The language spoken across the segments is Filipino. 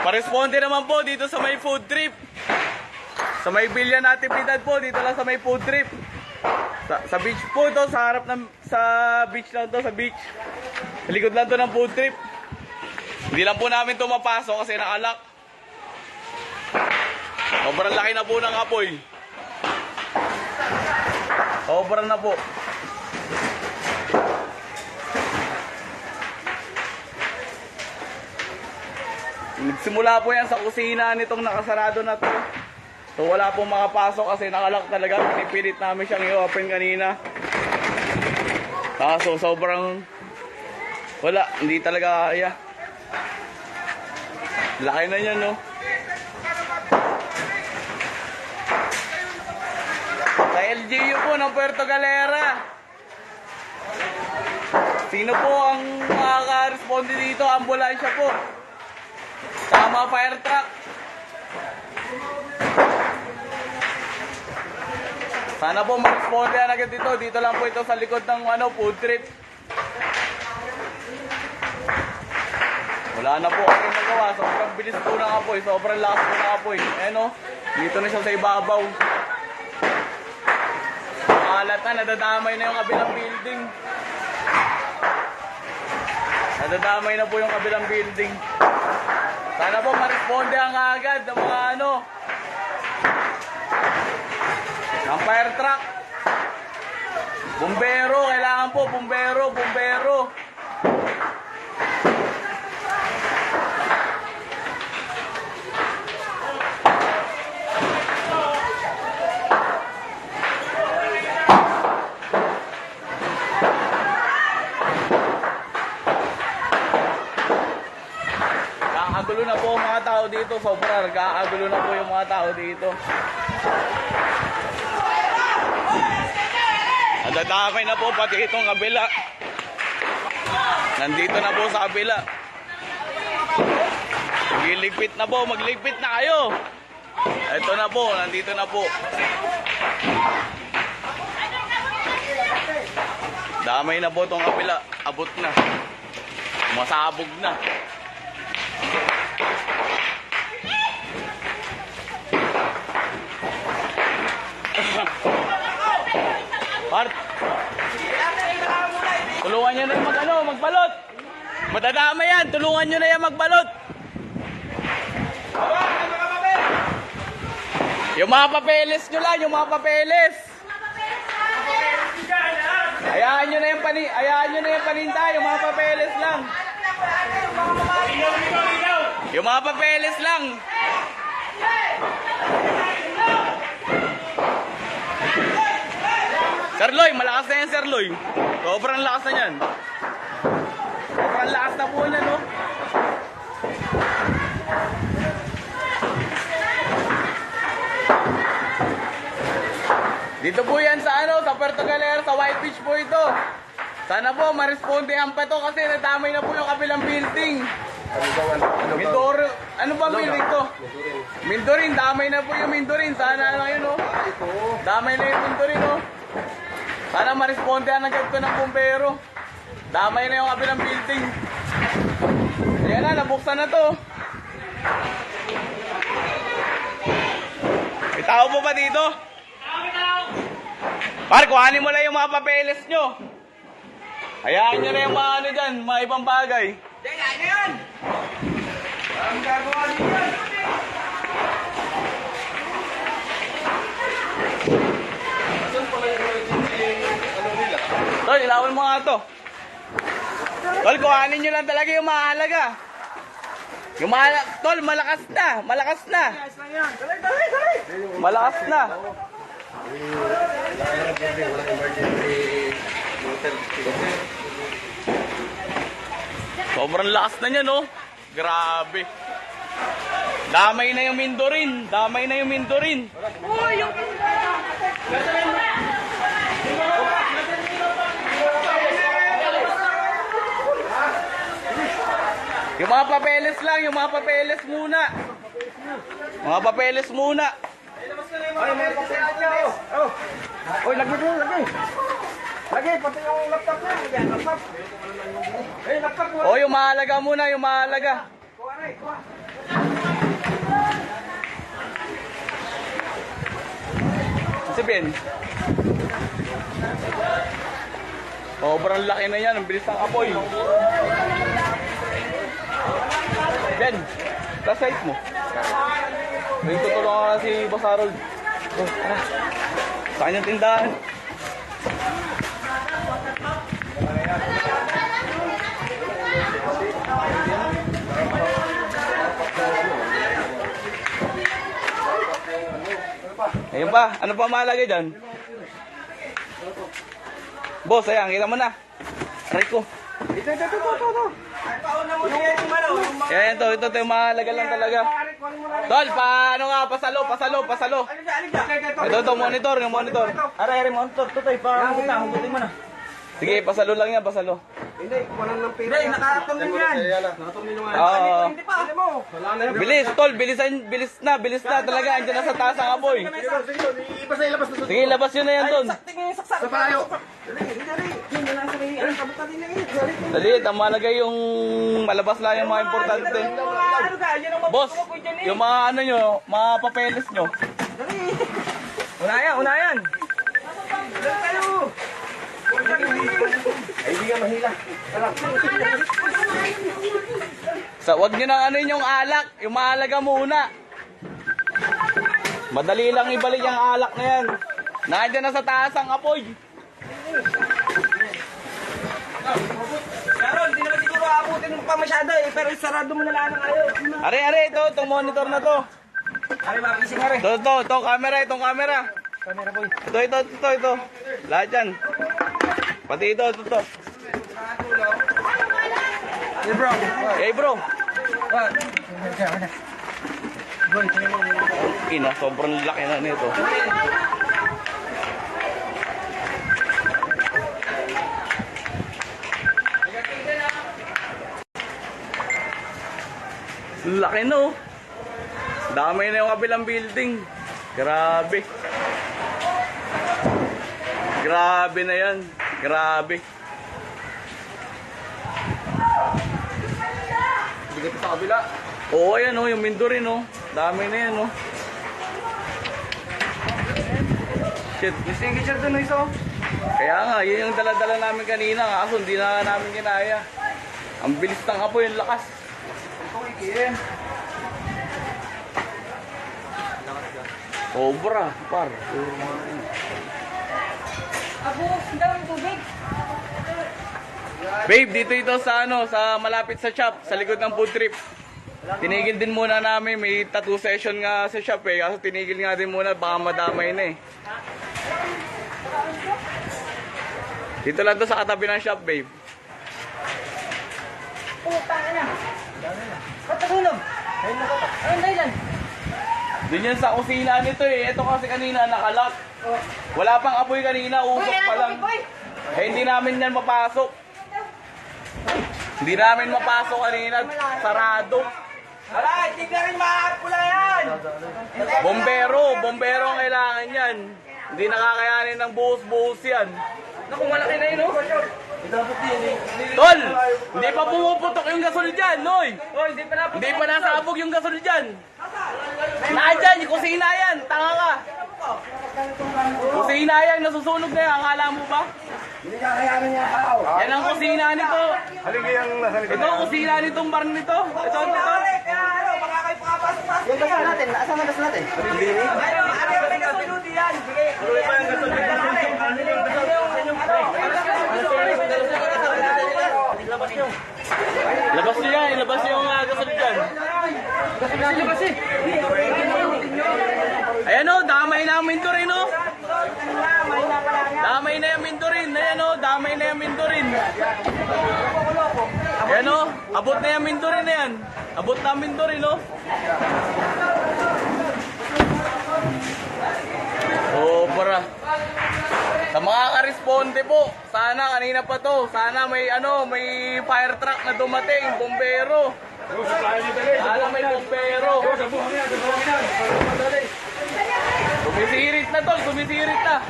Paresponde naman po dito sa may food trip. Sa may Villa Natividad po, dito lang sa may food trip. Sa beach po to, sa harap ng sa beach lang to, sa beach. Sa likod lang to ng food trip. Hindi lang po namin to mapasok kasi nakalak. Sobrang laki na po ng apoy. Sobrang na po. Nagsimula po yan sa kusina nitong nakasarado na to. So wala pong makapasok kasi nakalak talaga. Pinipilit namin siyang i-open kanina. Kaso sobrang wala, hindi talaga kaya. Laki na yan, no? Sa LGU po ng Puerto Galera. Sino po ang makaka-responde dito? Ambulansya po. Tama, fire truck. Sana po ma-responde agad dito. Dito lang po ito sa likod ng food trip. Wala na po kami magawa. Sobrang bilis po ng apoy. Sobrang lakas po ng apoy. Ayan o. Dito na siya sa ibabaw. Makalat na. Nadadamay na yung kabilang building. Nadadamay na po yung kabilang building. Sana po ma-responde ang agad ng mga ng fire truck. Bumbero. Kailangan po. Bumbero. Bumbero. Kakagulo na po ang mga tao dito. Sobra, kakagulo na po yung mga tao dito. Nadadamay na po pati itong kabila. Nandito na po sa kabila. Magligpit na po. Magligpit na kayo. Ito na po. Nandito na po. Damay na po itong kabila. Abot na. Masabog na. Part. Tulungan nyo na yung magbalot. Madadama yan. Tulungan nyo na yan magbalot. Yung mga papeles nyo lang. Yung mga papeles. Hayaan nyo na yung paninda. Yung mga papeles lang. Yung mga papeles lang. Sir Loy, malakas na yan, Sir Loy. Sobrang lakas na yan. Sobrang lakas na po yan, no? Dito po yan sa sa Puerto Galera, sa White Beach po ito. Sana po, ma-respondehan pa to kasi nadamay na po yung kabilang building. Mindoro, ano ba building to? Mindorin, damay na po yung Mindorin. Sana yun, no? Damay na yung Mindorin, no? Sana ma-respondehan agad to ng bumbero. Damay na yung kabilang building. Ayan na, nabuksan na to. May tao po ba dito? Par, kuhanin mo lang yung mga papeles nyo. Hayaan nyo na yung mga dyan, mga ibang bagay. Yan yan! Ang gagawa niyo yan! Tol, ilawan mo nga to. Tol, kuhanin nyo lang talaga yung mahalaga. Yung Tol, malakas na. Malakas na. Malakas na. Sobrang lakas na niya, no? Grabe. Damay na yung Mindorin. Damay na yung Mindorin. Oh, yung... Yung mga papeles lang, yung mga papeles muna. Mga papeles muna. Ay, may papeles niya, oh. Oy, lagay mo, lagay. Lagay, pati yung laptop niya. Yan, laptop. Eh, laptop mo. Oh, yung mahalaga muna, yung mahalaga. Kuha Si Ben. Sobrang laki na yan. Ang bilis ng apoy. Ben, sa site mo. May tutulungan ka si Boss Harold. Oh, tara. Sa kanyang tindahan. Ayun pa, ano pa mahalaga dyan? Boss, ayan, kita mo na. Aray ko. Ito. Ay, pauna mo na yan yung ano. Ayan, ito yung mahalaga lang talaga. Tol, paano nga, pasalo. Ito, monitor, yung monitor. Aray, monitor. Tutoy, hugutin mo na. Sige, pasalo lang yan, pasalo. Hindi, walang ng pera. Hindi, nakatong din yan. Oo. Hindi pa. Ano mo? Bilis, tol, bilis na talaga. Andiyan na sa taas ang apoy. Sige, labas yun na yan, Don. Sa palayo. Dali, mahalaga yung malabas lang yung mga importante. Boss, yung mga ano nyo, mga papeles nyo. Unayan. Dali kayo. Ay, hindi ka mahila. Wag nyo nang ano yung alak, yung mahalaga muna. Madali lang ibalik yung alak na yan. Nandiyan na sa taas ang apoy. Sharon, hindi naman siguro aabutin mo pa masyado eh, pero sarado mo na lang kayo. Are, itong monitor na to. Ari, magising ari. Itong camera. Camera boy. Ito. Lahat yan. Pati ito. Hey bro. Hey bro. Ina, sobrang laki na nito. Laki no. Damay na yung kabilang building. Grabe. Grabe na yan. Grabe. Hindi ka sa kabila. Oo, ayan o. Yung Mindorin o. Dami na yan o. Shit. Yung signature doon isa. Kaya nga, yun yung dala-dala namin kanina. Kaso hindi na namin kinaya. Ang bilis ng apoy, yung lakas. Sobra, par. Abo, ang daming tubig. Babe, dito ito sa sa malapit sa shop, sa likod ng food trip. Tinigil din muna namin, may tattoo session nga sa shop eh. Kaso tinigil nga din muna, baka madamay na eh. Dito lang to sa katabi ng shop, babe. Putang ina. Ba't nasunog? Anong dahilan? Doon yan sa kusina nito eh. Ito kasi kanina nakalock. Wala pang apoy kanina, usok pa lang. Eh hindi namin yan mapasok. Hindi namin mapasok kanina, sarado. Wala, hindi ka rin makakapula yan. Bombero ang kailangan yan. Hindi nakakayanin ng buhos-buhos yan. Naku, malaki na yun, oh. Tol! Hindi pa pumuputok yung gasol dyan, noy! Oh, hindi pa na. Hindi pa nasabog yung gasol dyan. Nandyan, yung kusina yan, tanga ka. Kusina yan, nasusunog na yan, akala mo ba? Hindi kakayanin niya ako. Yan ang kusina nito. Haligi ang nasa likod. Ito ang kusina nitong bar nito. Ito. Baka kayo pakapasok. Yung gasol natin, asan na gasol natin? Hindi. Ayaw, may gasol duty yan. Sige. Tuloy pa yung gasol. Labas nyo yan, ilabas nyo yung gasol dyan. Ayan o, damay na ang Mindorin o. Damay na yung Mindorin. Ayan o, damay na yung Mindorin. Ayan o, abot na yung Mindorin na yan. Abot na ang Mindorin o. Oh, para. Sa mga ka-responde po, sana kanina pa to, sana may may fire truck na dumating, bombero. Sana may bombero. Sumisirit na tol, sumisirit na.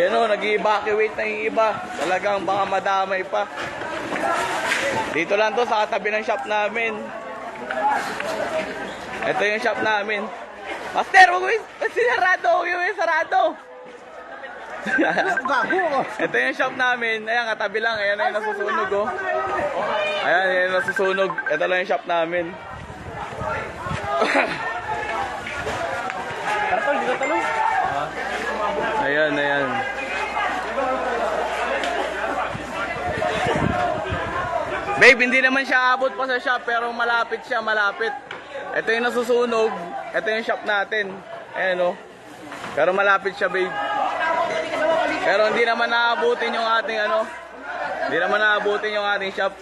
Ayan o, nag-evacuate na yung iba. Talagang baka madamay pa. Dito lang to sa katabi ng shop namin. Ito yung shop namin. Master, huwag mo yung sinarado. Huwag mo yung sarado. Ito yung shop namin. Ayan, katabi lang. Ayan na yung nasusunog oh. Ayan, ayan yung nasusunog. Ito lang yung shop namin. Ayan, ayan. Babe, hindi naman siya abot pa sa shop pero malapit siya, malapit. Ito yung nasusunog. Ito yung shop natin. Ayan o. Pero malapit siya, babe. Pero hindi naman naabutin yung ating ano. Hindi naman naabutin yung ating shop.